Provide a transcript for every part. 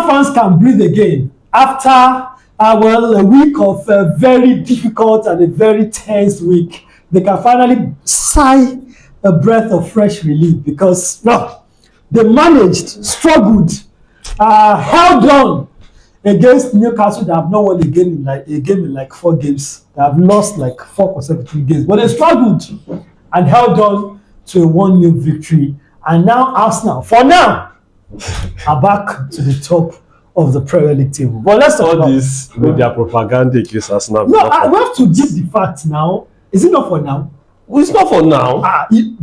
Arsenal fans can breathe again after a week of a very difficult and a very tense week. They can finally sigh a breath of fresh relief because they managed, struggled, held on against Newcastle. They have not won a game in like 4 games. They have lost like 4 consecutive games, but they struggled and held on to a 1-0 victory. And now Arsenal, for now, are back to the top of the Premier League table. But let's talk about this with their propaganda against Arsenal. No, we have to give the facts now. Is it not for now? Well, it's not for now. You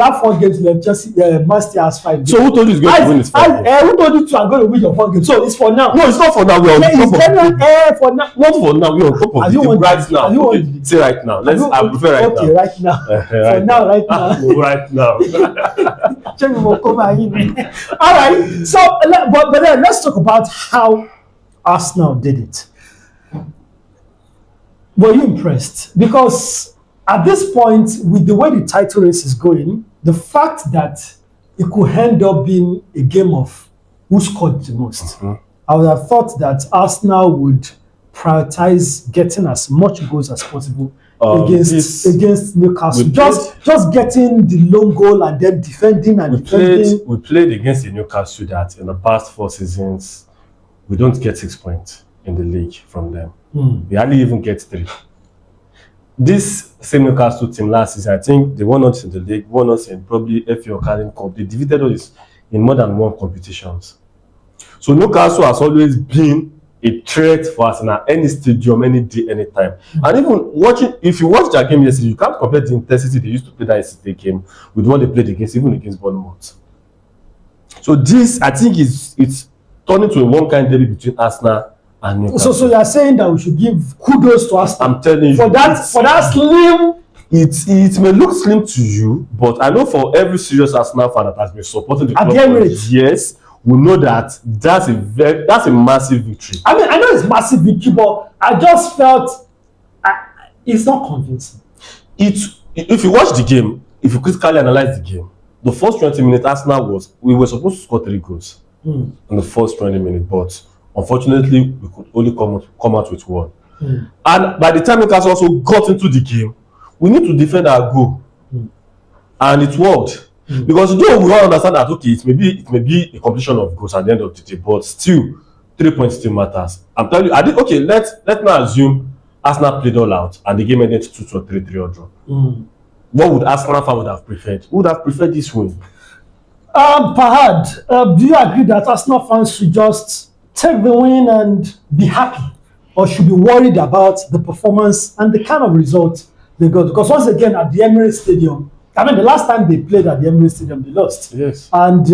have 4 games left. Just Man City has 5 games. So who told you he's going to win his 5 games? Who told you to go to win your 4 games? So it's for now. No, it's not for now. We're on top of for now. Not for now. We're on top of it right now. Okay, say right now. I prefer right now. Okay, right now. For now, right now. Right now. All right. So, but then let's talk about how Arsenal did it. Were you impressed? Because at this point, with the way the title race is going, the fact that it could end up being a game of who scored the most, I would have thought that Arsenal would prioritize getting as much goals as possible against Newcastle. Just getting the lone goal and then defending and defending. We played against the Newcastle that in the past 4 seasons, we don't get 6 points in the league from them. We hardly even get 3. This same Newcastle team last season, I think they won us in the league, won us in probably FA or Carling Cup. They defeated us in more than 1 competitions. So Newcastle has always been a threat for us in any stadium, any day, anytime. And even if you watch their game yesterday, you can't compare the intensity they used to play that yesterday game with what they played even against Bournemouth. So this, I think, it's turning to a one-kind derby between Arsenal and Newcastle. So you are saying that we should give kudos to Arsenal. I'm telling you, for that slim. It may look slim to you, but I know for every serious Arsenal fan that has been supporting the club for years, we know that that's a massive victory. I mean, I know it's massive victory, but I just felt it's not convincing. If you watch the game, if you critically analyze the game, the first 20 minutes, Arsenal we were supposed to score 3 goals in the first 20 minutes, but unfortunately, we could only come out with 1. And by the time Newcastle also got into the game, we need to defend our goal, and it worked. Because though we all understand that it may be a completion of goals at the end of the day, but still 3 points still matters. I'm telling you, let's now assume Arsenal played all out and the game ended 2-2 or 3-3 or draw. What would Arsenal fan would have preferred? Who would have preferred this win? Pahad, do you agree that Arsenal fans should just take the win and be happy, or should be worried about the performance and the kind of result they got? Because once again, at the Emirates Stadium, I mean, the last time they played at the Emirates Stadium, they lost. Yes. And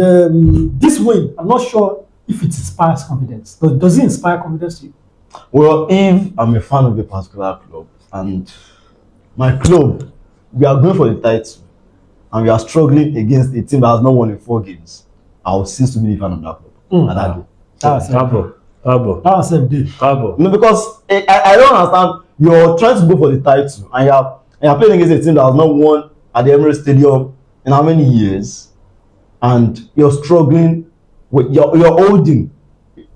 this win, I'm not sure if it inspires confidence. Does it inspire confidence to you? Well, if I'm a fan of a particular club and my club, we are going for the title and we are struggling against a team that has not won in 4 games, I will cease to be a fan of that club. That day. That's a deal. No, because I don't understand. You're trying to go for the title and you're playing against a team that has not won at the Emirates Stadium in how many years, and you're struggling with you're holding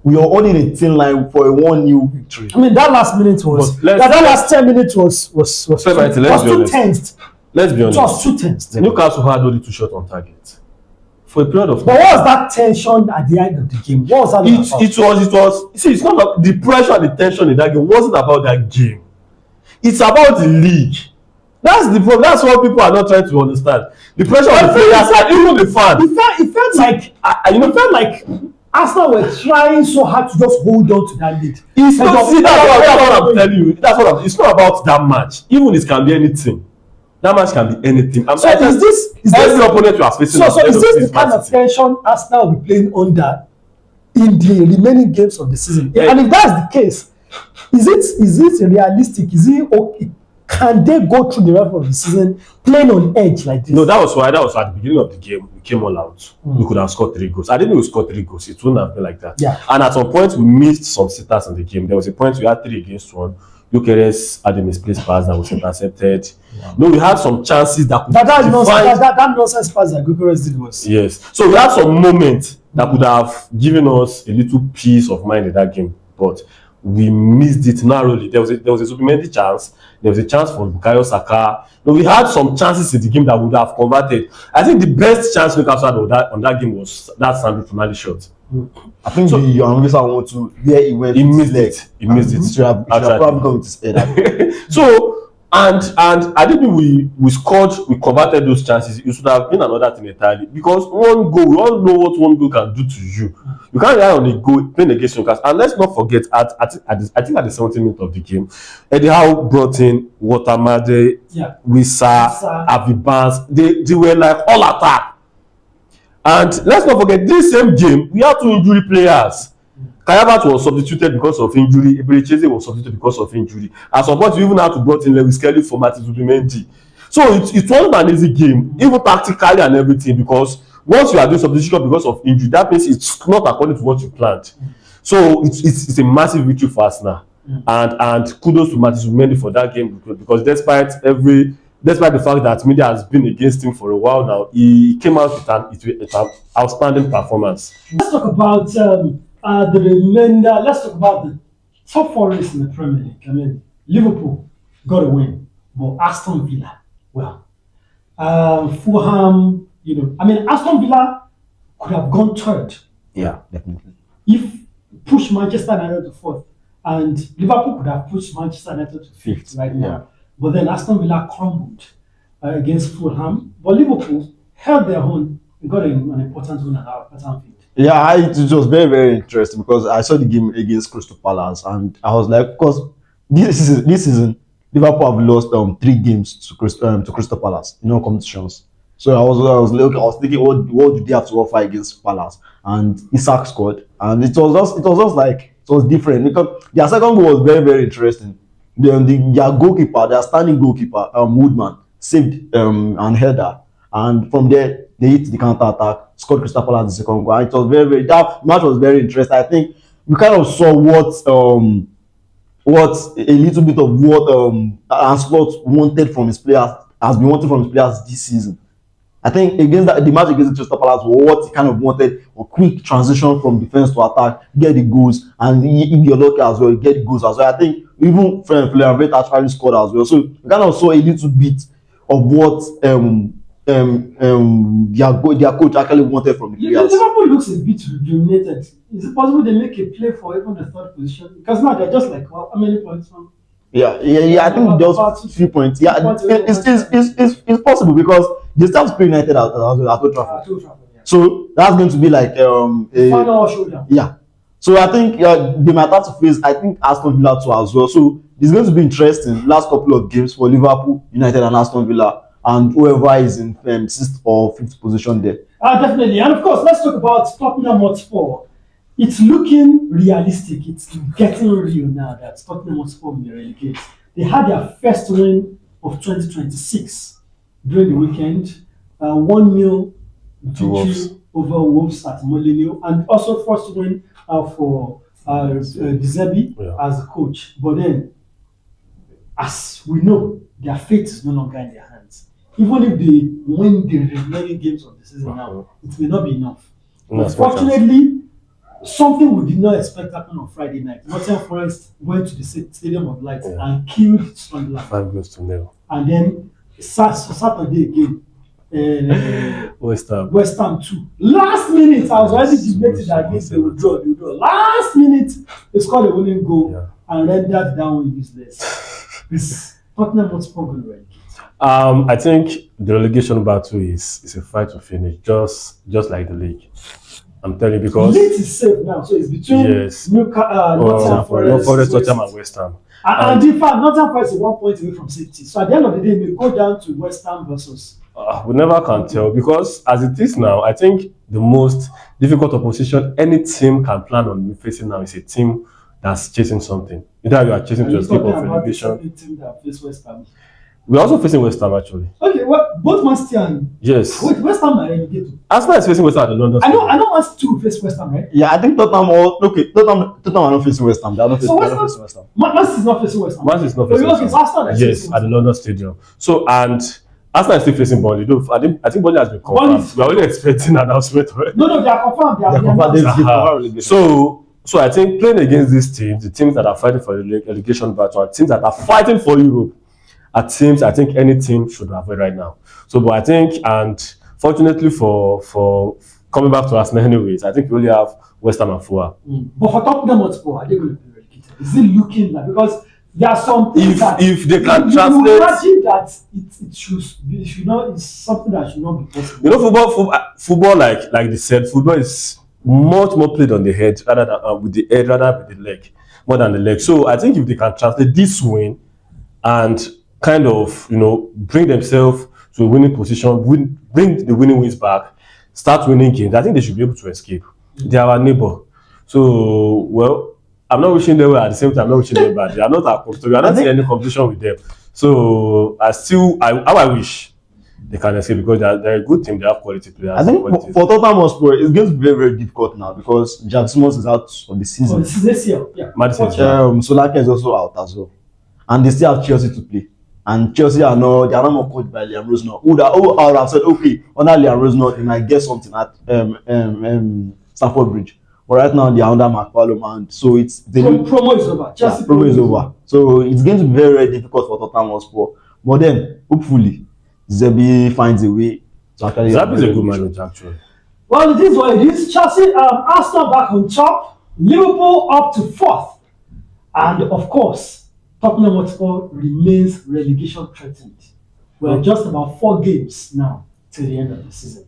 a thin line for a 1-0 victory. I mean, that last minute was that last 10 minutes was too tense. Let's be honest. It was too tense. Newcastle had only 2 shots on target for a period of time. But what was that tension at the end of the game? What was that about? It was. See, it's not about the pressure and the tension in that game. Wasn't about that game. It's about the league. That's the problem. That's what people are not trying to understand. The pressure of the players and even the fans. It felt like Arsenal were trying so hard to just hold on to that lead. That's what I'm telling you. It's not about that match. Even it can be anything. That match can be anything. So is this every opponent you are facing? So is this the kind of tension Arsenal will be playing under in the remaining games of the season? And if that's the case, is it realistic? Is it okay? Can they go through the rest of the season playing on edge like this? No, that was at the beginning of the game. We came all out. We could have scored 3 goals. I didn't think we scored 3 goals. It wouldn't have been like that. Yeah. And at some point, we missed some sitters in the game. There was a point we had 3 against 1. Gyökeres had a misplaced pass that was intercepted. Yeah. No, we had some chances that could that nonsense pass that Gyökeres did was. Yes. So we had some moments that could have given us a little peace of mind in that game, but we missed it narrowly. There was a supplementary chance. There was a chance for Bukayo Saka. No, we had some chances in the game that would have converted. I think the best chance Newcastle had on that game was that Sandro Tonali shot. I think so, the Anvisa want to where he went. He missed it. He missed it. Should have probably gone with his head. So and I didn't think we scored, we converted those chances. It should have been another thing entirely, because one goal, we all know what one goal can do to you. You can't rely on a goal playing against Newcastle. And let's not forget, I think at the 17th minute of the game, Eddie Howe brought in Watamade, Wissa, Avibans. They were like all attack. And let's not forget, this same game, we had 2 injury players. Kayabat was substituted because of injury. Eberechieze was substituted because of injury. At some point, we even had to brought in Lewis Kelly for Martin Zubimendi. So it wasn't an easy game, even tactically and everything, because once you are doing substitution because of injury, that means it's not according to what you planned. So it's a massive victory for us now. And kudos to Martin Zubimendi for that game, because despite the fact that media has been against him for a while now, he came out with an outstanding performance. Let's talk about the remainder. Let's talk about the top 4 race in the Premier League. I mean, Liverpool got a win, but Aston Villa, well, Fulham, Aston Villa could have gone 3rd. Yeah, definitely. If push Manchester United to 4th, and Liverpool could have pushed Manchester United to 5th right now. Yeah. But then Aston Villa crumbled against Fulham. But Liverpool held their own and got an important win at Anfield. Yeah, it was very, very interesting, because I saw the game against Crystal Palace and I was like, because this season Liverpool have lost 3 games to Crystal Palace in all competitions. So I was thinking, what do they have to offer against Palace? And Isak scored, and it was just like, it was different, because their second goal was very, very interesting. Their goalkeeper, their standing goalkeeper, Woodman, saved an header, and from there they hit the counter attack, scored Crystal Palace the second goal. And it was that match was very interesting. I think we kind of saw what a little bit of what Ancelotti wanted from his players, has been wanting from his players this season. I think the match against Crystal Palace was what he kind of wanted: a quick transition from defense to attack, get the goals, and if you're lucky as well, you get the goals as well. I think even Florian Wirtz actually scored as well. So we kind of saw a little bit of what their coach actually wanted from the players. Liverpool looks a bit rejuvenated. Is it possible they make a play for even the 3rd position? Because now they're just like, well, how many points from? Yeah. I think just 3 points. Yeah, it's possible, because they still have United at Old Trafford. So that's going to be like a final showdown. Yeah. So I think they might have to face, I think, Aston Villa too as well. So it's going to be interesting last couple of games for Liverpool, United, and Aston Villa, and whoever is in 6th or 5th position there. Definitely. And of course, let's talk about Tottenham Hotspur. It's looking realistic. It's getting real now that Tottenham Hotspur will be relegated. They had their first win of 2026 during the weekend. 1-0 victory over Wolves at Molineux, and also first win for De Zerbi as the coach. But then, as we know, their fate is no longer in their hands. Even if they win the remaining games of the season now, it may not be enough. Unfortunately, something we did not expect happened on Friday night. Nottingham Forest went to the Stadium of Light and killed Sunderland. 5-0. And then Saturday again, West Ham 2. Last minute, I was already debating that against they would draw. Last minute, they scored a winning goal and rendered down useless. This Tottenham Hotspur will relegate. I think the relegation battle is a fight to finish, just like the league. I'm telling you, because Leeds is safe now, so it's between Nottingham Forest, Tottenham, and West Ham. And in fact, Nottingham Forest is 1 point away from safety. So at the end of the day, it may go down to West Ham versus. We never can tell, because as it is now, I think the most difficult opposition any team can plan on facing now is a team that's chasing something. Either you are chasing to escape of relegation. Team that face West Ham. We're also facing West Ham, actually. Okay, well, both Man City and West Ham are relegated. Arsenal is facing West Ham at the London Stadium. I know Man City will face West Ham, right? Yeah, I think Tottenham are not facing West Ham. They are not facing West Ham. Man City is not facing West Ham. Man City is not facing West Ham. Arsenal at the London Stadium. So, and Arsenal is still facing Burnley. Though I think Burnley has been confirmed. We are only expecting an announcement. No, they are confirmed. They are confirmed. announced. So I think playing against these teams, the teams that are fighting for the relegation battle, and teams that are fighting for Europe, are teams I think any team should avoid right now. So, but I think, and fortunately for coming back to Arsenal anyways, I think we only have West Ham and Fulham. But for Tottenham Hotspur, are they going to be relegated? Is it looking like, because there are some things if they can you translate, imagine that it should not, it's something that should not be possible. You know, football like they said, football is much more played on the head rather than with the head rather than with the leg, more than the leg. So I think if they can translate this win and kind of, you know, bring themselves to a winning position, bring the winning wins back, start winning games, I think they should be able to escape. They are our neighbor. So, well, I'm not wishing them well at the same time, I'm not wishing them bad. They are not our competition. We are not in any competition with them. So, I wish they can escape because they're a good team, they have quality players. I think for Tottenham Hotspur, it's going to be very, very difficult now because Jack Simmons is out of the season. This year, yeah. Solaka is also out as well. And they still have Chelsea to play. And Chelsea they are not more coached by Liam Rosner. Who I would have said, okay, under Liam Rosner, they might get something at Stamford Bridge. But right now, they are under Mark Palom, and so it's promo is over. Chelsea promo is over. So it's going to be very, very difficult for Tottenham Hotspur. But then, hopefully, Zebi finds a way to actually. Zebi is a good manager, actually. Well, it is what it is. Chelsea, Arsenal back on top, Liverpool up to 4th, and of course, Tottenham Hotspur remains relegation threatened. We're just about 4 games now to the end of the season.